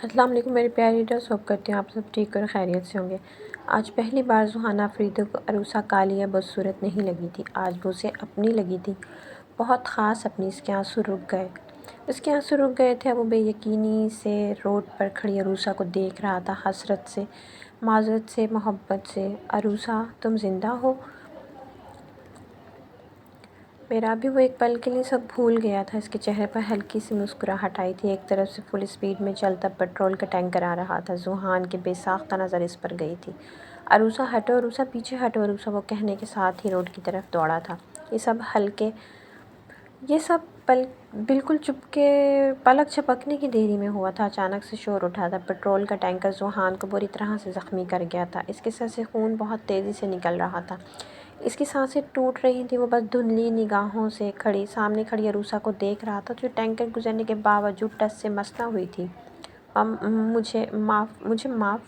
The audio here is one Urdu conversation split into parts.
السلام علیکم میرے پیارے ریڈرز، ہوپ کرتی ہوں آپ سب ٹھیک اور خیریت سے ہوں گے۔ آج پہلی بار زوہانہ فریدی کو عروسہ کالیہ بدصورت نہیں لگی تھی، آج وہ اسے اپنی لگی تھی، بہت خاص اپنی۔ اس کے آنسو رک گئے، اس کے آنسو رک گئے تھے۔ وہ بے یقینی سے روڈ پر کھڑی عروسہ کو دیکھ رہا تھا، حسرت سے، معذرت سے، محبت سے۔ عروسہ تم زندہ ہو؟ میرا بھی وہ ایک پل کے لیے سب بھول گیا تھا۔ اس کے چہرے پر ہلکی سی مسکراہٹ آئی تھی۔ ایک طرف سے فل اسپیڈ میں چلتا پیٹرول کا ٹینکر آ رہا تھا، زوہان کی بے ساختہ نظر اس پر گئی تھی۔ عروسہ ہٹو، عروسہ پیچھے ہٹو، عروسہ وہ کہنے کے ساتھ ہی روڈ کی طرف دوڑا تھا۔ یہ سب بالکل چپکے پلک جھپکنے کی دیری میں ہوا تھا۔ اچانک سے شور اٹھا تھا، پیٹرول کا ٹینکر زوہان کو بری طرح سے زخمی کر گیا تھا۔ اس کے سر سے خون بہت تیزی سے نکل رہا تھا، اس کی سانسیں ٹوٹ رہی تھیں۔ وہ بس دھندلی نگاہوں سے سامنے کھڑی عروسہ کو دیکھ رہا تھا، جو ٹینکر گزرنے کے باوجود ٹس سے مس نہ ہوئی تھی۔ مجھے معاف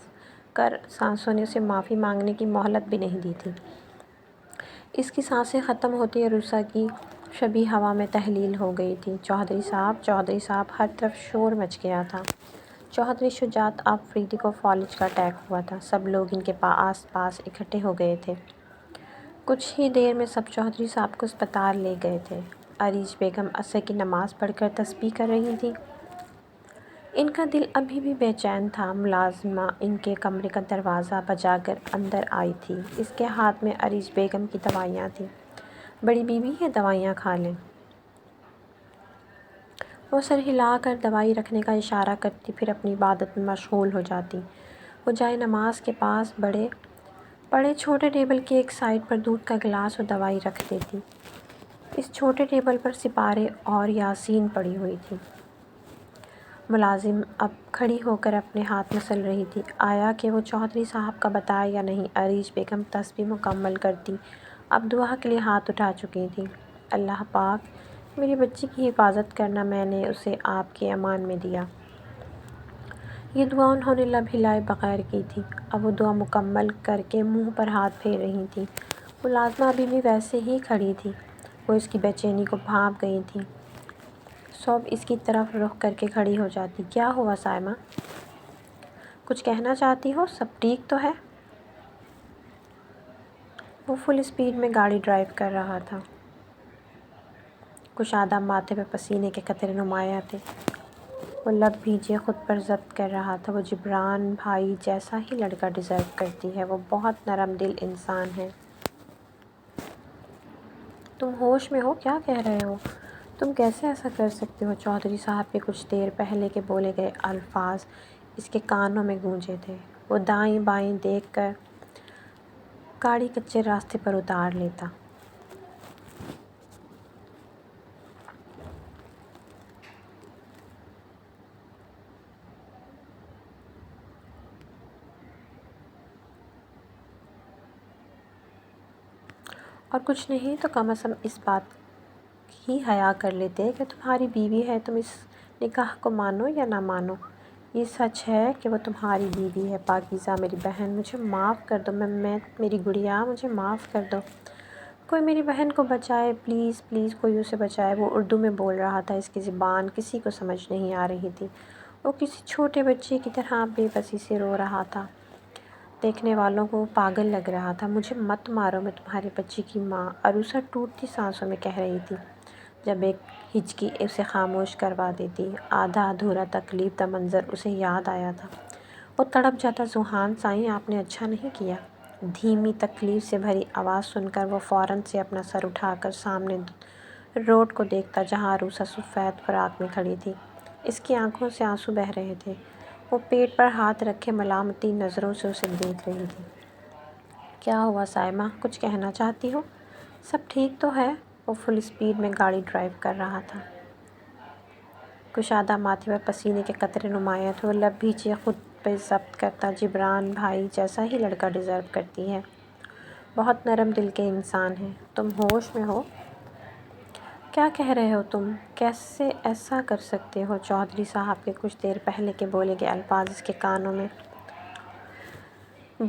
کر۔ سانسوں نے اسے معافی مانگنے کی مہلت بھی نہیں دی تھی۔ اس کی سانسیں ختم ہوتی عروسہ کی شبیہ ہوا میں تحلیل ہو گئی تھی۔ چودھری صاحب، چودھری صاحب! ہر طرف شور مچ گیا تھا۔ چودھری شجاعت آفریدی کو فالج کا اٹیک ہوا تھا۔ سب لوگ ان کے آس پاس اکٹھے ہو گئے تھے۔ کچھ ہی دیر میں سب چودھری صاحب کو اسپتال لے گئے تھے۔ عریش بیگم عصر کی نماز پڑھ کر تسبیح کر رہی تھیں۔ ان کا دل ابھی بھی بے چین تھا۔ ملازمہ ان کے کمرے کا دروازہ بجا کر اندر آئی تھی۔ اس کے ہاتھ میں عریش بیگم کی دوائیاں تھیں۔ بڑی بیوی، یہ دوائیاں کھا لیں۔ وہ سر ہلا کر دوائی رکھنے کا اشارہ کرتی، پھر اپنی عبادت میں مشغول ہو جاتی۔ وہ جائے نماز کے پاس پڑے چھوٹے ٹیبل کی ایک سائڈ پر دودھ کا گلاس اور دوائی رکھ دیتی۔ اس چھوٹے ٹیبل پر سپارے اور یاسین پڑی ہوئی تھی۔ ملازم اب کھڑی ہو کر اپنے ہاتھ مسل رہی تھی۔ آیا کہ وہ چودھری صاحب کا بتائے یا نہیں، عریش بیگم تسبیح مکمل کرتی اب دعا کے لیے ہاتھ اٹھا چکی تھیں۔ اللہ پاک، میری بچی کی حفاظت کرنا، میں نے اسے آپ کے امان میں دیا۔ یہ دعا انہوں نے لب ہلائے بغیر کی تھی۔ اب وہ دعا مکمل کر کے منہ پر ہاتھ پھیر رہی تھیں۔ ملازمہ ابھی بھی ویسے ہی کھڑی تھی۔ وہ اس کی بے چینی کو بھانپ گئی تھی۔ صوب اس کی طرف رخ کر کے کھڑی ہو جاتی۔ کیا ہوا سائمہ؟ کچھ کہنا چاہتی ہو؟ سب ٹھیک تو ہے؟ وہ فل اسپیڈ میں گاڑی ڈرائیو کر رہا تھا۔ کشادہ ماتھے پہ پسینے کے قطرے نمایاں تھے۔ وہ لب بھیجے خود پر ضبط کر رہا تھا۔ وہ جبران بھائی جیسا ہی لڑکا ڈیزرو کرتی ہے، وہ بہت نرم دل انسان ہے۔ تم ہوش میں ہو؟ کیا کہہ رہے ہو؟ تم کیسے ایسا کر سکتے ہو؟ چودھری صاحب کے کچھ دیر پہلے کے بولے گئے الفاظ اس کے کانوں میں گونجے تھے۔ وہ دائیں بائیں دیکھ کر گاڑی کچے راستے پر اتار لیتا۔ اور کچھ نہیں تو کم از کم اس بات کی حیا کر لیتے کہ تمہاری بیوی ہے۔ تم اس نکاح کو مانو یا نہ مانو، یہ سچ ہے کہ وہ تمہاری بیوی ہے۔ پاکیزہ میری بہن، مجھے معاف کر دو۔ میری گڑیا، مجھے معاف کر دو۔ کوئی میری بہن کو بچائے، پلیز پلیز، کوئی اسے بچائے۔ وہ اردو میں بول رہا تھا، اس کی زبان کسی کو سمجھ نہیں آ رہی تھی۔ وہ کسی چھوٹے بچے کی طرح بے بسی سے رو رہا تھا۔ دیکھنے والوں کو وہ پاگل لگ رہا تھا۔ مجھے مت مارو، میں تمہارے بچے کی ماں، عروسہ ٹوٹتی سانسوں میں کہہ رہی تھی۔ جب ایک ہچکی اسے خاموش کروا دیتی، آدھا ادھورا تکلیف دہ منظر اسے یاد آیا تھا۔ وہ تڑپ جاتا۔ زوہان سائیں، آپ نے اچھا نہیں کیا۔ دھیمی تکلیف سے بھری آواز سن کر وہ فوراً سے اپنا سر اٹھا کر سامنے روڈ کو دیکھتا، جہاں عروسہ سفید فراق میں کھڑی تھی۔ اس کی آنکھوں سے آنسو بہہ رہے تھے۔ وہ پیٹ پر ہاتھ رکھے ملامتی نظروں سے اسے دیکھ رہی تھی۔ کیا ہوا سائمہ؟ کچھ کہنا چاہتی ہو؟ سب ٹھیک تو ہے؟ وہ فل اسپیڈ میں گاڑی ڈرائیو کر رہا تھا۔ کشادہ ماتھے پر پسینے کے قطرے نمایاں تھے۔ وہ لب بھیجے خود پہ ضبط کرتا۔ جبران بھائی جیسا ہی لڑکا ڈیزرو کرتی ہے، بہت نرم دل کے انسان ہے۔ تم ہوش میں ہو؟ کیا کہہ رہے ہو تم؟ کیسے ایسا کر سکتے ہو؟ چودھری صاحب کے کچھ دیر پہلے کے بولے گئے الفاظ اس کے کانوں میں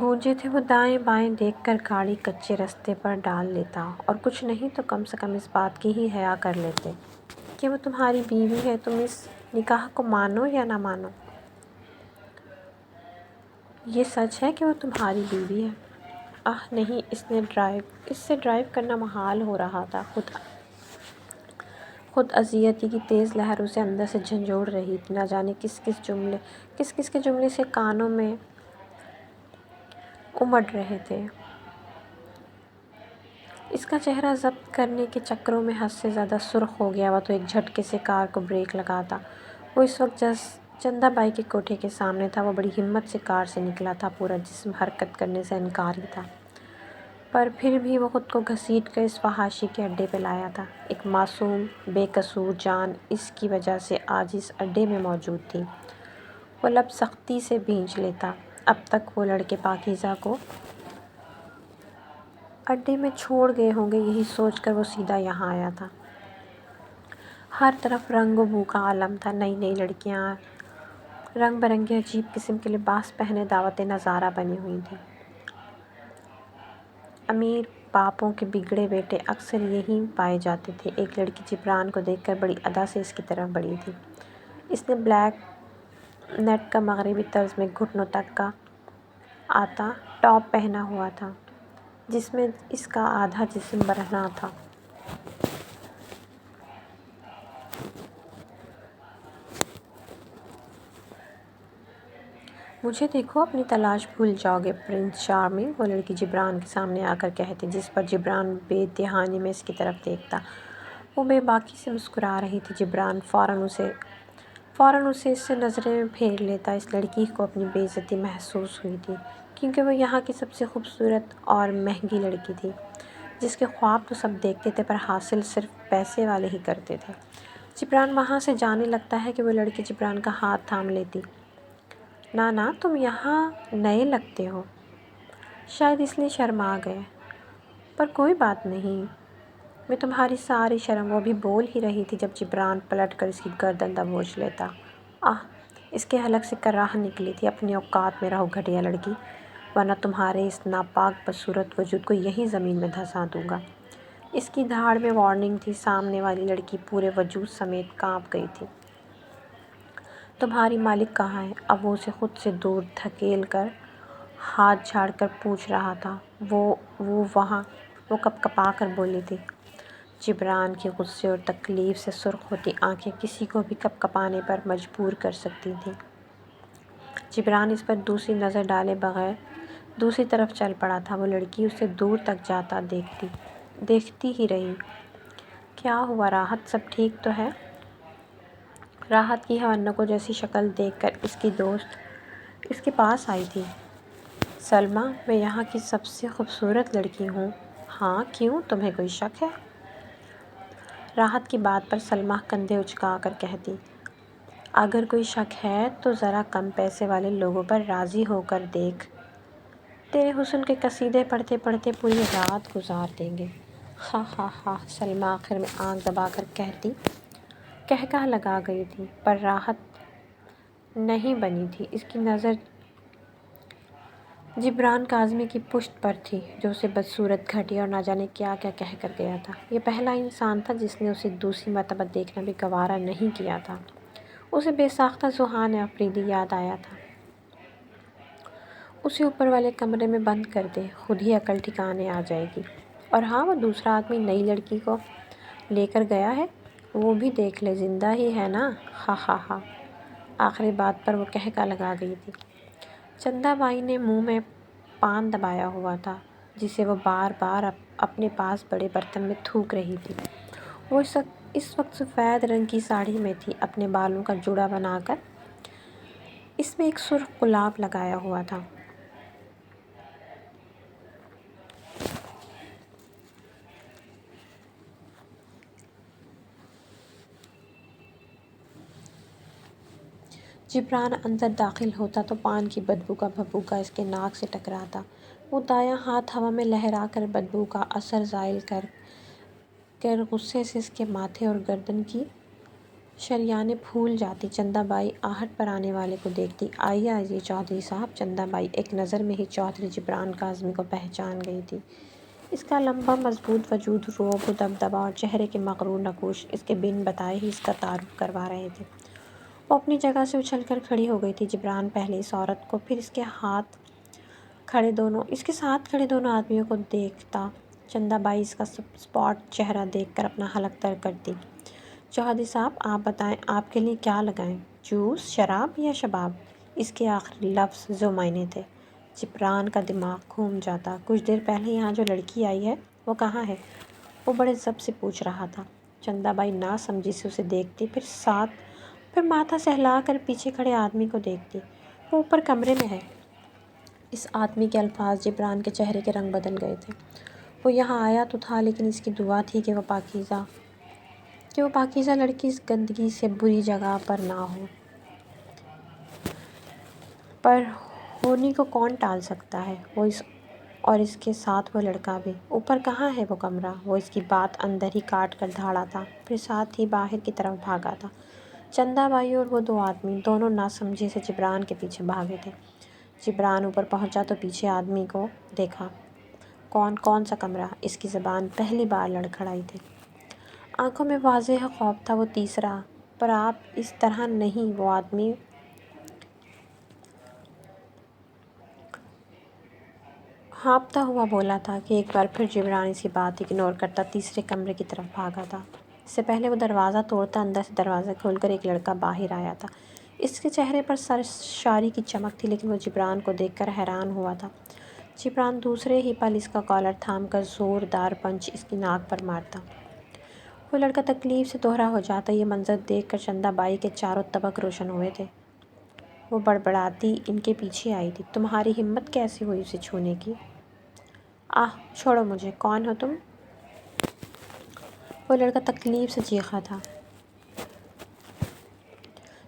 گونجے تھے۔ وہ دائیں بائیں دیکھ کر گاڑی کچے راستے پر ڈال لیتا۔ اور کچھ نہیں تو کم سے کم اس بات کی ہی حیا کر لیتے کہ وہ تمہاری بیوی ہے۔ تم اس نکاح کو مانو یا نہ مانو۔ یہ سچ ہے کہ وہ تمہاری بیوی ہے؟ نہیں، اس سے ڈرائیو کرنا محال ہو رہا تھا۔ خود اذیتی کی تیز لہر اسے اندر سے جھنجھوڑ رہی تھی۔ نہ جانے کس کس کے جملے سے کانوں میں امڑ رہے تھے۔ اس کا چہرہ ضبط کرنے کے چکروں میں حد سے زیادہ سرخ ہو گیا۔ وہ تو ایک جھٹکے سے کار کو بریک لگاتا۔ وہ اس وقت چندہ بائی کے کوٹھے کے سامنے تھا۔ وہ بڑی ہمت سے کار سے نکلا تھا، پورا جسم حرکت کرنے سے انکاری تھا، پر پھر بھی وہ خود کو گھسیٹ کر اس فحاشی کے اڈے پہ لایا تھا۔ ایک معصوم بے قصور جان اس کی وجہ سے آج اس اڈے میں موجود تھی۔ وہ لب سختی سے بھینچ لیتا۔ اب تک وہ لڑکے پاکیزہ کو اڈے میں چھوڑ گئے ہوں گے، یہی سوچ کر وہ سیدھا یہاں آیا تھا۔ ہر طرف رنگ و بو کا عالم تھا۔ نئی لڑکیاں رنگ برنگے عجیب قسم کے لباس پہنے دعوت نظارہ بنی ہوئی تھیں۔ امیر باپوں کے بگڑے بیٹے اکثر یہیں پائے جاتے تھے۔ ایک لڑکی جبران کو دیکھ کر بڑی ادا سے اس کی طرف بڑھی تھی۔ اس نے بلیک نیٹ کا مغربی طرز میں گھٹنوں تک کا آتا ٹاپ پہنا ہوا تھا، جس میں اس کا آدھا جسم برہنہ تھا۔ مجھے دیکھو، اپنی تلاش بھول جاؤ گے پرنس چارمنگ، وہ لڑکی جبران کے سامنے آ کر کہتی، جس پر جبران بے دہانی میں اس کی طرف دیکھتا۔ وہ بے باکی سے مسکرا رہی تھی۔ جبران فوراً اسے اس سے نظریں پھیر لیتا۔ اس لڑکی کو اپنی بے عزتی محسوس ہوئی تھی، کیونکہ وہ یہاں کی سب سے خوبصورت اور مہنگی لڑکی تھی، جس کے خواب تو سب دیکھتے تھے، پر حاصل صرف پیسے والے ہی کرتے تھے۔ جبران وہاں سے جانے لگتا ہے کہ وہ لڑکی جبران کا ہاتھ تھام لیتی۔ نانا، تم یہاں نئے لگتے ہو، شاید اس لیے شرما گئے، پر کوئی بات نہیں، میں تمہاری ساری شرم۔ وہ بھی بول ہی رہی تھی جب جبران پلٹ کر اس کی گردن دبوچ لیتا۔ اس کے حلق سے کراہ نکلی تھی۔ اپنی اوقات میں رہو گھٹیا لڑکی، ورنہ تمہارے اس ناپاک بدصورت وجود کو یہیں زمین میں دھنسا دوں گا۔ اس کی دھاڑ میں وارننگ تھی۔ سامنے والی لڑکی پورے وجود سمیت کانپ گئی تھی۔ تمہاری مالک کہاں ہے؟ اب وہ اسے خود سے دور دھکیل کر ہاتھ جھاڑ کر پوچھ رہا تھا۔ وہ وہاں، وہ کپکپا کر بولی تھی۔ جبران کی غصے اور تکلیف سے سرخ ہوتی آنکھیں کسی کو بھی کپکپانے پر مجبور کر سکتی تھیں۔ جبران اس پر دوسری نظر ڈالے بغیر دوسری طرف چل پڑا تھا۔ وہ لڑکی اسے دور تک جاتا دیکھتی ہی رہی۔ کیا ہوا راحت، سب ٹھیک تو ہے؟ راحت کی حونکو جیسی شکل دیکھ کر اس کی دوست اس کے پاس آئی تھی۔ سلمیٰ، میں یہاں کی سب سے خوبصورت لڑکی ہوں۔ ہاں، کیوں؟ تمہیں کوئی شک ہے؟ راحت کی بات پر سلمیٰ کندھے اچکا کر کہتی، اگر کوئی شک ہے تو ذرا کم پیسے والے لوگوں پر راضی ہو کر دیکھ، تیرے حسن کے قصیدے پڑھتے پڑھتے پوری رات گزار دیں گے۔ سلمیٰ آخر میں آنکھ دبا کر کہکہا لگا گئی تھی، پر راحت نہیں بنی تھی۔ اس کی نظر جبران کاظمی کی پشت پر تھی، جو اسے بدصورت، گھٹیا اور نہ جانے کیا کیا کہہ کر گیا تھا۔ یہ پہلا انسان تھا جس نے اسے دوسری مرتبہ دیکھنا بھی گوارا نہیں کیا تھا۔ اسے بے ساختہ ذہان آفریدی یاد آیا تھا۔ اسے اوپر والے کمرے میں بند کر دے، خود ہی عقل ٹھکانے آ جائے گی۔ اور ہاں، وہ دوسرا آدمی نئی لڑکی کو لے کر گیا ہے، وہ بھی دیکھ لے، زندہ ہی ہے نا۔ آخری بات پر وہ کہکہا لگا گئی تھی۔ چندہ بائی نے منہ میں پان دبایا ہوا تھا، جسے وہ بار بار اپنے پاس بڑے برتن میں تھوک رہی تھی۔ وہ اس وقت سفید رنگ کی ساڑی میں تھی، اپنے بالوں کا جوڑا بنا کر اس میں ایک سرخ گلاب لگایا ہوا تھا۔ جبران اندر داخل ہوتا تو پان کی بدبو کا بھبوکا اس کے ناک سے ٹکراتا۔ وہ دایاں ہاتھ ہوا میں لہرا کر بدبو کا اثر زائل کر غصے سے اس کے ماتھے اور گردن کی شریانیں پھول جاتی۔ چندہ بائی آہٹ پر آنے والے کو دیکھتی، آئیے چودھری صاحب۔ چندہ بائی ایک نظر میں ہی چودھری جبران کاظمی کو پہچان گئی تھی۔ اس کا لمبا مضبوط وجود، رعب و دبدبا اور چہرے کے مغرور نقوش اس کے بن بتائے ہی اس کا تعارف کروا رہے تھے۔ وہ اپنی جگہ سے اچھل کر کھڑی ہو گئی تھی۔ جبران پہلے اس عورت کو، پھر اس کے ساتھ کھڑے دونوں آدمیوں کو دیکھتا۔ چندہ بائی اس کا اسپاٹ چہرہ دیکھ کر اپنا حلق تر کرتی۔ چودھری صاحب، آپ بتائیں آپ کے لیے کیا لگائیں؟ جوس، شراب یا شباب؟ اس کے آخری لفظ ذو معنی تھے۔ جبران کا دماغ گھوم جاتا۔ کچھ دیر پہلے یہاں جو لڑکی آئی ہے وہ کہاں ہے؟ وہ بڑے ضبط سے پوچھ رہا تھا۔ چندہ بائی ناسمجھی سے اسے دیکھتی، پھر ماتھا سہلا کر پیچھے کھڑے آدمی کو دیکھتی۔ وہ اوپر کمرے میں ہے۔ اس آدمی کے الفاظ جبران کے چہرے کے رنگ بدل گئے تھے۔ وہ یہاں آیا تو تھا، لیکن اس کی دعا تھی کہ وہ پاکیزہ لڑکی اس گندگی سے بری جگہ پر نہ ہو۔ پر ہونی کو کون ٹال سکتا ہے؟ اور اس کے ساتھ وہ لڑکا بھی۔ اوپر کہاں ہے وہ کمرہ؟ وہ اس کی بات اندر ہی کاٹ کر دھاڑا تھا، پھر ساتھ ہی باہر کی طرف بھاگا تھا۔ چندہ بائی اور وہ دو آدمی دونوں ناسمجھی سے جبران کے پیچھے بھاگے تھے۔ جبران اوپر پہنچا تو پیچھے آدمی کو دیکھا۔ کون سا کمرہ؟ اس کی زبان پہلی بار لڑکھڑائی تھی۔ آنکھوں میں واضح خوف تھا۔ وہ تیسرا۔ پر آپ اس طرح نہیں، وہ آدمی ہانپتا ہوا بولا تھا کہ ایک بار پھر جبران اس کی بات اگنور کرتا تیسرے کمرے کی طرف بھاگا تھا۔ اس سے پہلے وہ دروازہ توڑتا اندر سے دروازہ کھول کر ایک لڑکا باہر آیا تھا۔ اس کے چہرے پر سرشاری کی چمک تھی، لیکن وہ جبران کو دیکھ کر حیران ہوا تھا۔ جبران دوسرے ہی پل اس کا کالر تھام کر زوردار پنچ اس کی ناک پر مارتا۔ وہ لڑکا تکلیف سے دوہرا ہو جاتا۔ یہ منظر دیکھ کر چندہ بائی کے چاروں طبق روشن ہوئے تھے۔ وہ بڑبڑاتی ان کے پیچھے آئی تھی۔ تمہاری ہمت کیسے ہوئی اسے چھونے کی؟ آہ، چھوڑو مجھے، کون ہو تم؟ وہ لڑکا تکلیف سے چیخا تھا۔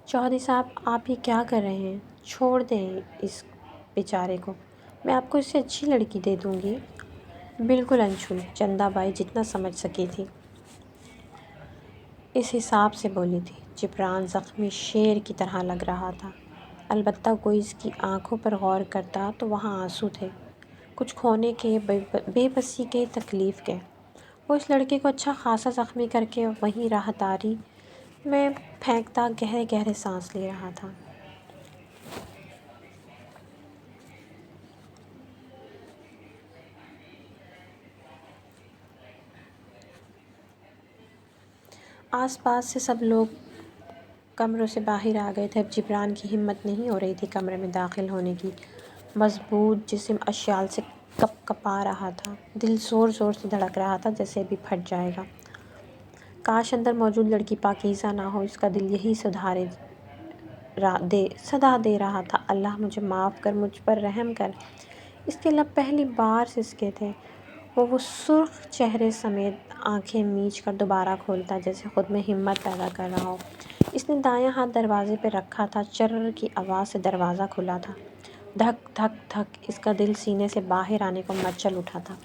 چودھری صاحب، آپ یہ کیا کر رہے ہیں؟ چھوڑ دیں اس بیچارے کو، میں آپ کو اس سے اچھی لڑکی دے دوں گی۔ بالکل انشول، چندہ بائی جتنا سمجھ سکی تھی اس حساب سے بولی تھی۔ جبران زخمی شیر کی طرح لگ رہا تھا۔ البتہ کوئی اس کی آنکھوں پر غور کرتا تو وہاں آنسو تھے، کچھ کھونے کے، بے بسی کے، تکلیف کے۔ وہ اس لڑکے کو اچھا خاصا زخمی کر کے وہیں راہداری میں پھینکتا گہرے گہرے سانس لے رہا تھا۔ آس پاس سے سب لوگ کمروں سے باہر آ گئے تھے۔ اب جبران کی ہمت نہیں ہو رہی تھی کمرے میں داخل ہونے کی۔ مضبوط جسم اشعال سے کپ کپا رہا تھا۔ دل زور زور سے دھڑک رہا تھا جیسے ابھی پھٹ جائے گا۔ کاش اندر موجود لڑکی پاکیزہ نہ ہو۔ اس کا دل یہی صدا دے رہا تھا، اللہ مجھے معاف کر، مجھ پر رحم کر۔ اس کے لب پہلی بار سسکے تھے۔ وہ سرخ چہرے سمیت آنکھیں میچ کر دوبارہ کھولتا، جیسے خود میں ہمت پیدا کر رہا ہو۔ اس نے دایاں ہاتھ دروازے پہ رکھا تھا۔ چرر کی آواز سے دروازہ کھلا تھا۔ دھک دھک دھک، اس کا دل سینے سے باہر آنے کو مچل اٹھا تھا۔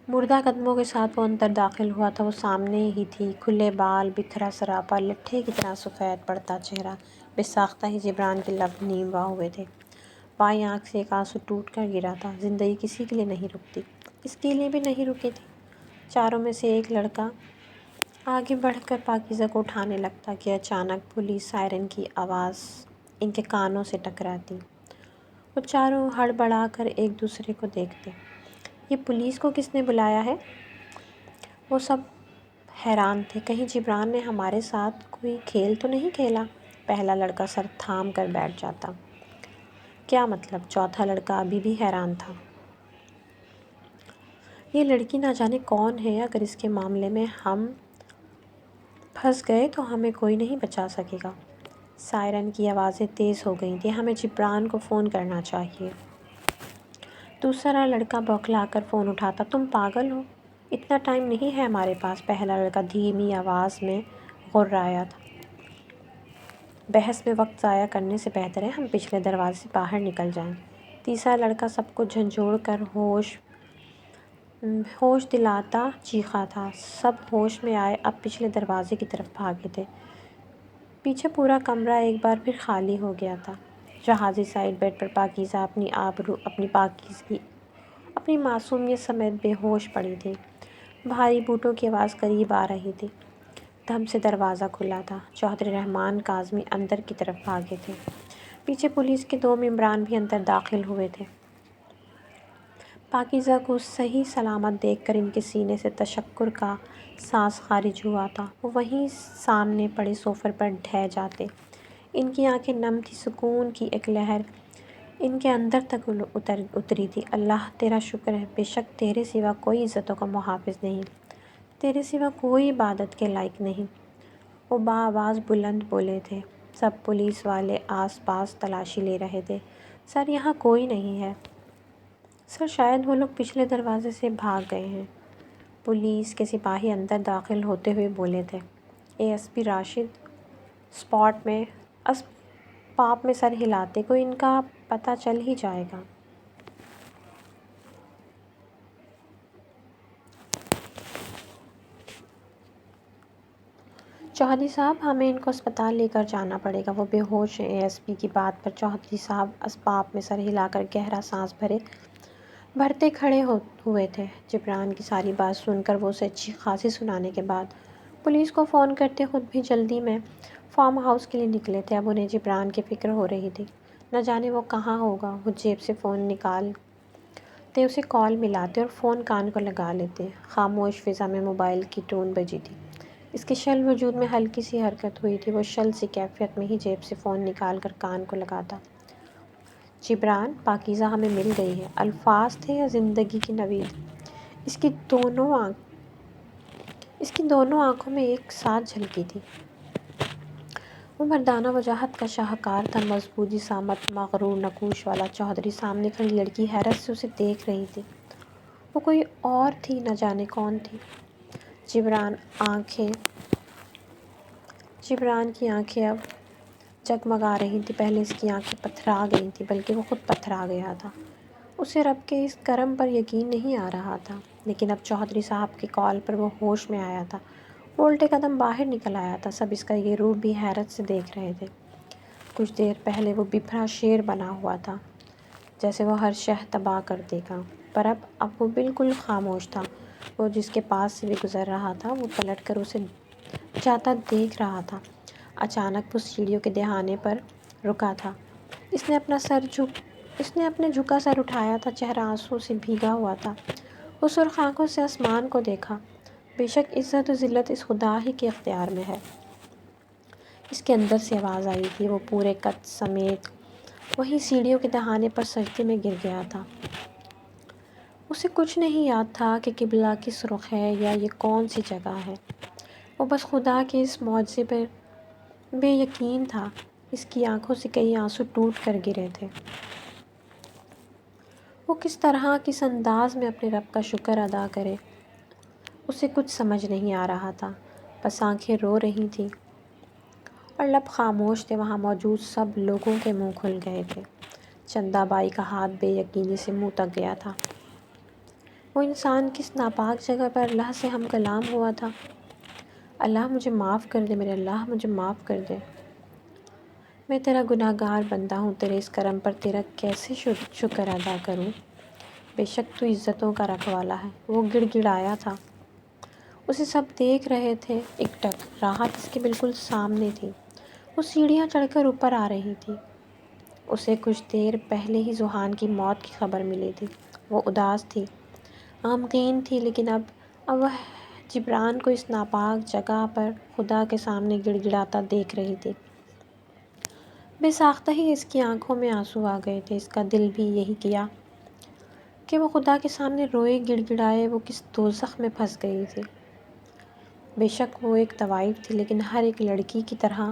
مردہ قدموں کے ساتھ وہ اندر داخل ہوا تھا۔ وہ سامنے ہی تھی، کھلے بال، بکھرا سراپا، لٹھے کی طرح سفید پڑتا چہرہ۔ بے ساختہ ہی جبران کے لب نیم وا ہوئے تھے۔ بائیں آنکھ سے ایک آنسو ٹوٹ کر گرا تھا۔ زندگی کسی کے لیے نہیں رکتی، اس کے لیے بھی نہیں رکی تھی۔ چاروں میں سے ایک لڑکا آگے بڑھ کر پاکیزہ کو اٹھانے لگتا کہ اچانک پولیس سائرن کی آواز ان کے کانوں سے ٹکراتی۔ وہ چاروں ہڑبڑا کر ایک دوسرے کو دیکھتے۔ یہ پولیس کو کس نے بلایا ہے؟ وہ سب حیران تھے، کہیں جبران نے ہمارے ساتھ کوئی کھیل تو نہیں کھیلا؟ پہلا لڑکا سر تھام کر بیٹھ جاتا۔ کیا مطلب؟ چوتھا لڑکا ابھی بھی حیران تھا۔ یہ لڑکی نہ جانے کون ہے، اگر اس کے معاملے میں ہم پھنس گئے تو ہمیں کوئی نہیں بچا سکے گا۔ سائرن کی آوازیں تیز ہو گئی تھیں، ہمیں جبران کو فون کرنا چاہیے۔ دوسرا لڑکا بوکھلا کر فون اٹھاتا۔ تم پاگل ہو، اتنا ٹائم نہیں ہے ہمارے پاس۔ پہلا لڑکا دھیمی آواز میں غررایا تھا۔ بحث میں وقت ضائع کرنے سے بہتر ہے ہم پچھلے دروازے سے باہر نکل جائیں۔ تیسرا لڑکا سب کو جھنجھوڑ کر ہوش دلاتا چیخا تھا۔ سب ہوش میں آئے، اب پچھلے دروازے کی طرف بھاگے تھے۔ پیچھے پورا کمرہ ایک بار پھر خالی ہو گیا تھا۔ جہازی سائڈ بیڈ پر پاکیزہ اپنی آبرو، اپنی پاکیزگی، اپنی معصومیت سمیت بے ہوش پڑی تھی۔ بھاری بوٹوں کی آواز قریب آ رہی تھی۔ دم سے دروازہ کھلا تھا۔ چودھری رحمان کاظمی اندر کی طرف بھاگے تھے۔ پیچھے پولیس کے 2 ممبران بھی اندر داخل ہوئے تھے۔ پاکیزہ کو صحیح سلامت دیکھ کر ان کے سینے سے تشکر کا سانس خارج ہوا تھا۔ وہ وہیں سامنے پڑے صوفے پر ڈھہ جاتے۔ ان کی آنکھیں نم تھیں، سکون کی ایک لہر ان کے اندر تک اتری تھی۔ اللہ تیرا شکر ہے، بے شک تیرے سوا کوئی عزتوں کا محافظ نہیں، تیرے سوا کوئی عبادت کے لائق نہیں۔ وہ بآواز بلند بولے تھے۔ سب پولیس والے آس پاس تلاشی لے رہے تھے۔ سر یہاں کوئی نہیں ہے۔ سر شاید وہ لوگ پچھلے دروازے سے بھاگ گئے ہیں، پولیس کے سپاہی اندر داخل ہوتے ہوئے بولے تھے۔ اے ایس پی راشد اسباب میں سر ہلاتے کو ان کا پتہ چل ہی جائے گا۔ چودھری صاحب ہمیں ان کو اسپتال لے کر جانا پڑے گا، وہ بے ہوش ہیں۔ اے ایس پی کی بات پر چودھری صاحب اسباب میں سر ہلا کر گہرا سانس بھرتے کھڑے ہوئے تھے۔ جبران کی ساری بات سن کر وہ اسے اچھی خاصی سنانے کے بعد پولیس کو فون کرتے خود بھی جلدی میں فارم ہاؤس کے لیے نکلے تھے۔ اب انہیں جبران کی فکر ہو رہی تھی، نہ جانے وہ کہاں ہوگا۔ وہ جیب سے فون نکالتے اسے کال ملاتے اور فون کان کو لگا لیتے۔ خاموش فضا میں موبائل کی ٹون بجی تھی۔ اس کے شل وجود میں ہلکی سی حرکت ہوئی تھی۔ وہ شل سی کیفیت میں ہی جیب سے فون نکال کر کان کو لگاتا۔ جبران، پاکیزہ ہمیں مل گئی ہے۔ الفاظ تھے یا زندگی کی نوید؟ اس کی دونوں آنکھوں میں ایک ساتھ جھلکی تھی۔ وہ مردانہ وجاہت کا شاہکار تھا، مضبوط جسامت، مغرور نقوش والا۔ چودھری سامنے کھڑی لڑکی حیرت سے اسے دیکھ رہی تھی۔ وہ کوئی اور تھی، نہ جانے کون تھی۔ جبران کی آنکھیں اب جگمگا رہی تھیں۔ پہلے اس کی آنکھیں پتھرا گئی تھیں، بلکہ وہ خود پتھرا گیا تھا۔ اسے رب کے اس کرم پر یقین نہیں آ رہا تھا، لیکن اب چودھری صاحب کی کال پر وہ ہوش میں آیا تھا۔ وہ الٹے قدم باہر نکل آیا تھا۔ سب اس کا یہ روپ بھی حیرت سے دیکھ رہے تھے۔ کچھ دیر پہلے وہ بپھرا شیر بنا ہوا تھا، جیسے وہ ہر شے تباہ کر دے گا، پر اب وہ بالکل خاموش تھا۔ وہ جس کے پاس سے بھی گزر رہا تھا، وہ پلٹ کر اسے جاتا دیکھ رہا تھا۔ اچانک وہ سیڑھیوں کے دہانے پر رکا تھا۔ اس نے اپنے جھکا سر اٹھایا تھا، چہرہ آنسوؤں سے بھیگا ہوا تھا۔ وہ سرخ آنکھوں سے آسمان کو دیکھا۔ بے شک عزت و ذلت اس خدا ہی کے اختیار میں ہے۔ اس کے اندر سے آواز آئی تھی۔ وہ پورے قد سمیت وہیں سیڑھیوں کے دہانے پر سجدے میں گر گیا تھا۔ اسے کچھ نہیں یاد تھا کہ قبلہ کس رخ ہے یا یہ کون سی جگہ ہے۔ وہ بس خدا کے اس معجزے پر بے یقین تھا۔ اس کی آنکھوں سے کئی آنسو ٹوٹ کر گرے تھے۔ وہ کس طرح کس انداز میں اپنے رب کا شکر ادا کرے، اسے کچھ سمجھ نہیں آ رہا تھا۔ بس آنکھیں رو رہی تھیں اور لب خاموش تھے۔ وہاں موجود سب لوگوں کے منہ کھل گئے تھے۔ چندہ بائی کا ہاتھ بے یقینی سے منہ تک گیا تھا۔ وہ انسان کس ناپاک جگہ پر اللہ سے ہم کلام ہوا تھا۔ اللہ مجھے معاف کر دے، میرے اللہ مجھے معاف کر دے۔ میں تیرا گناہ گار بندہ ہوں، تیرے اس کرم پر تیرا کیسے شکر ادا کروں؟ بے شک تو عزتوں کا رکھوالا ہے۔ وہ گڑ گڑایا تھا۔ اسے سب دیکھ رہے تھے اکٹک۔ راحت اس کے بالکل سامنے تھی۔ وہ سیڑھیاں چڑھ کر اوپر آ رہی تھی۔ اسے کچھ دیر پہلے ہی ذوحان کی موت کی خبر ملی تھی۔ وہ اداس تھی، غمگین تھی، لیکن اب وہ جبران کو اس ناپاک جگہ پر خدا کے سامنے گڑ گڑاتا دیکھ رہی تھی۔ بے ساختہ ہی اس کی آنکھوں میں آنسو آ گئے تھے۔ اس کا دل بھی یہی کیا کہ وہ خدا کے سامنے روئے، گڑ گڑائے۔ وہ کس دوزخ میں پھنس گئی تھی۔ بے شک وہ ایک طوائف تھی، لیکن ہر ایک لڑکی کی طرح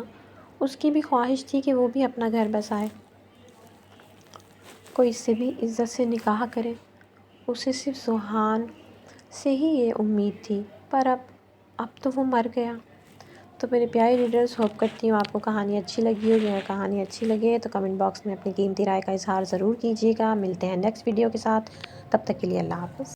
اس کی بھی خواہش تھی کہ وہ بھی اپنا گھر بسائے، کوئی اس سے بھی عزت سے نکاح کرے۔ اسے صرف ذوحان سے ہی یہ امید تھی، پر اب تو وہ مر گیا۔ تو میرے پیارے ریڈرز، ہوپ کرتی ہوں آپ کو کہانی اچھی لگی ہوگی۔ اگر کہانی اچھی لگے تو کمنٹ باکس میں اپنی قیمتی رائے کا اظہار ضرور کیجیے گا۔ ملتے ہیں نیکسٹ ویڈیو کے ساتھ، تب تک کے لیے اللہ حافظ۔